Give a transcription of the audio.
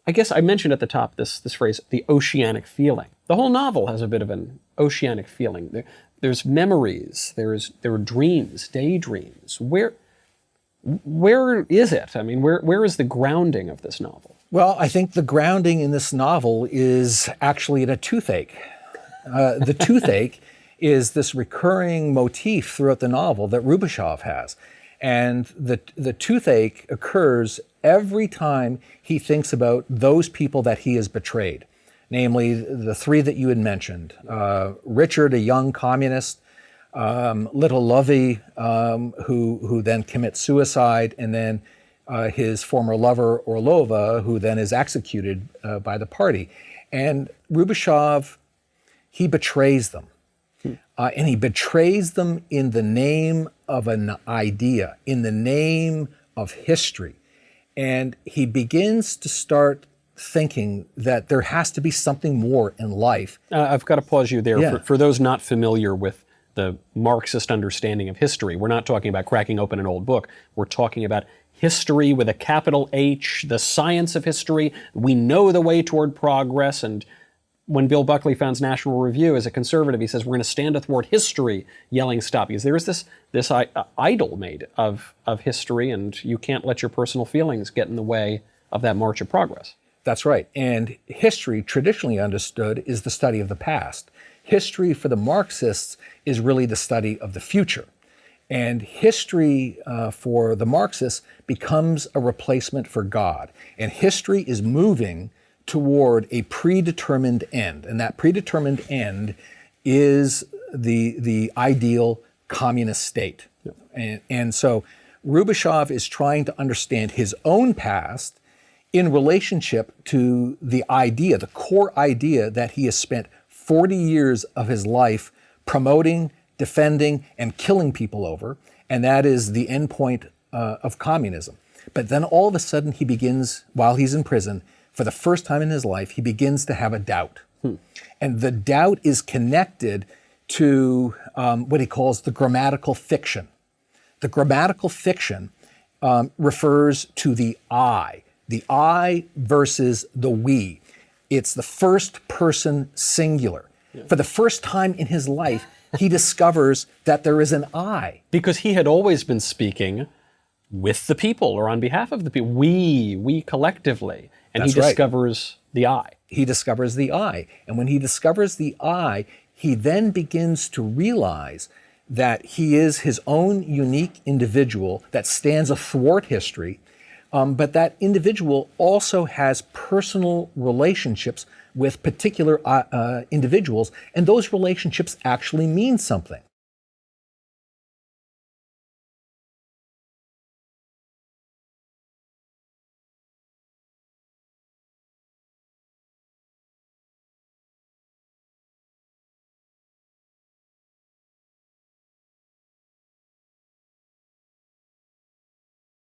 I guess I mentioned at the top this phrase, the oceanic feeling. The whole novel has a bit of an oceanic feeling. There's memories, there are dreams, daydreams. Where is it? I mean, where is the grounding of this novel? Well, I think the grounding in this novel is actually in a toothache. The toothache is this recurring motif throughout the novel that Rubashov has. And the toothache occurs every time he thinks about those people that he has betrayed, namely the three that you had mentioned. Richard, a young communist, little Lovey, who then commits suicide, and then his former lover, Orlova, who then is executed by the party. And Rubashov, he betrays them. And he betrays them in the name of an idea, in the name of history. And he begins to start thinking that there has to be something more in life. I've got to pause you there. Yeah. For those not familiar with the Marxist understanding of history, we're not talking about cracking open an old book. We're talking about history with a capital H, the science of history. We know the way toward progress. And when Bill Buckley founds National Review as a conservative, he says, we're going to stand athwart history, yelling stop. Because there is this idol made of history, and you can't let your personal feelings get in the way of that march of progress. That's right. And history, traditionally understood, is the study of the past. History for the Marxists is really the study of the future. And history for the Marxists becomes a replacement for God. And history is moving toward a predetermined end. And that predetermined end is the ideal communist state. Yeah. And so Rubashov is trying to understand his own past in relationship to the idea, the core idea that he has spent 40 years of his life promoting, defending, and killing people over, and that is the end point of communism. But then all of a sudden he begins, while he's in prison, for the first time in his life, he begins to have a doubt. And the doubt is connected to what he calls the grammatical fiction. The grammatical fiction refers to the I versus the we. It's the first person singular. Yeah. For the first time in his life, he discovers that there is an I. Because he had always been speaking with the people or on behalf of the people. We collectively. And That's he discovers the I. He discovers the I. And when he discovers the I, he then begins to realize that he is his own unique individual that stands athwart history, but that individual also has personal relationships with particular individuals, and those relationships actually mean something.